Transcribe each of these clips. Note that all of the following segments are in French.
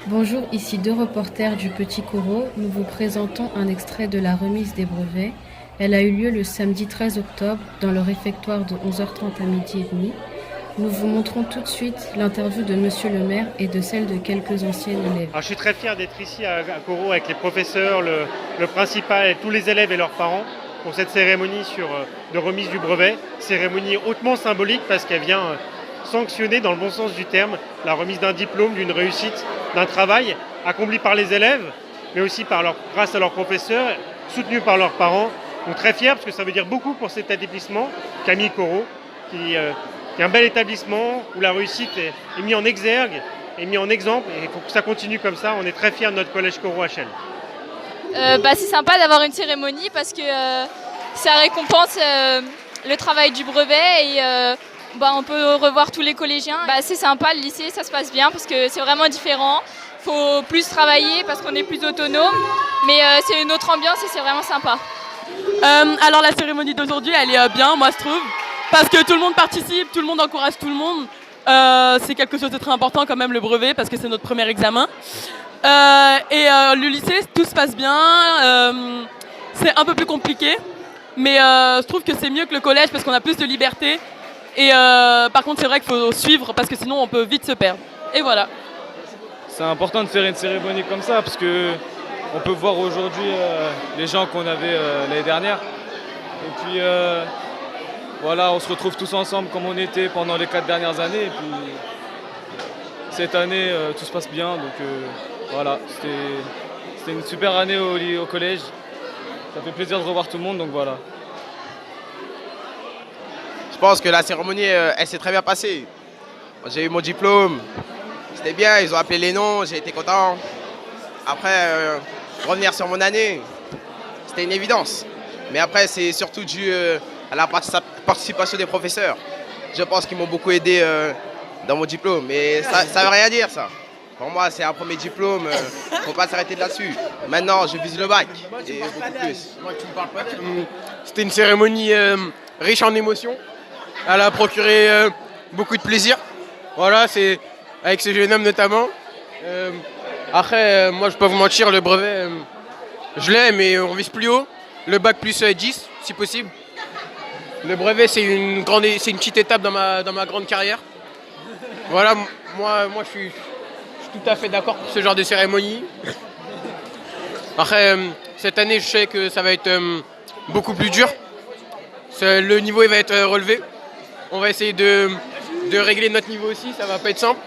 Bonjour, ici deux reporters du Petit Corot. Nous vous présentons un extrait de la remise des brevets. Elle a eu lieu le samedi 13 octobre dans le réfectoire de 11h30 à midi et demi. Nous vous montrons tout de suite l'interview de Monsieur le maire et de celle de quelques anciens élèves. Alors, je suis très fier d'être ici à Corot avec les professeurs, le principal et tous les élèves et leurs parents pour cette cérémonie de remise du brevet. Cérémonie hautement symbolique parce qu'elle vient sanctionner dans le bon sens du terme la remise d'un diplôme, d'une réussite, d'un travail accompli par les élèves, mais aussi grâce à leurs professeurs, soutenus par leurs parents. Donc très fier parce que ça veut dire beaucoup pour cet établissement, Camille Corot, qui est un bel établissement où la réussite est mise en exergue, est mise en exemple, et il faut que ça continue comme ça. On est très fiers de notre collège Corot HL. C'est sympa d'avoir une cérémonie parce que ça récompense le travail du brevet et on peut revoir tous les collégiens. C'est sympa, le lycée, ça se passe bien parce que c'est vraiment différent. Il faut plus travailler parce qu'on est plus autonome, mais c'est une autre ambiance et c'est vraiment sympa. Alors la cérémonie d'aujourd'hui, elle est bien, moi je trouve, parce que tout le monde participe, tout le monde encourage tout le monde. C'est quelque chose de très important quand même, le brevet, parce que c'est notre premier examen. Le lycée, tout se passe bien. C'est un peu plus compliqué, mais je trouve que c'est mieux que le collège parce qu'on a plus de liberté. Et par contre, c'est vrai qu'il faut suivre parce que sinon on peut vite se perdre. Et voilà. C'est important de faire une cérémonie comme ça parce que on peut voir aujourd'hui les gens qu'on avait l'année dernière. Et puis voilà, on se retrouve tous ensemble comme on était pendant les 4 dernières années. Et puis cette année, tout se passe bien. Donc voilà, c'était une super année au collège. Ça fait plaisir de revoir tout le monde, donc voilà. Je pense que la cérémonie, elle s'est très bien passée. J'ai eu mon diplôme, c'était bien, ils ont appelé les noms, j'ai été content. Après, revenir sur mon année, c'était une évidence. Mais après, c'est surtout dû à la participation des professeurs. Je pense qu'ils m'ont beaucoup aidé dans mon diplôme. Mais ça ne veut rien dire, ça. Pour moi, c'est un premier diplôme, il ne faut pas s'arrêter là-dessus. Maintenant, je vise le bac, et beaucoup plus. C'était une cérémonie riche en émotions. Elle a procuré beaucoup de plaisir. Voilà, c'est avec ce jeune homme notamment. Après, moi, je peux vous mentir, le brevet, je l'ai, mais on vise plus haut. Le bac plus 10, si possible. Le brevet, c'est une petite étape dans ma grande carrière. Voilà, moi je suis tout à fait d'accord pour ce genre de cérémonie. Après, cette année, je sais que ça va être beaucoup plus dur. Le niveau il va être relevé. On va essayer de régler notre niveau aussi, ça va pas être simple.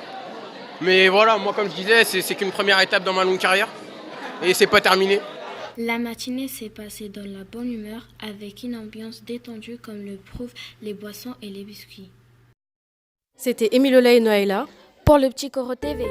Mais voilà, moi comme je disais, c'est qu'une première étape dans ma longue carrière. Et c'est pas terminé. La matinée s'est passée dans la bonne humeur avec une ambiance détendue comme le prouvent les boissons et les biscuits. C'était Émile Olay et Noëlla pour le Petit Corot TV.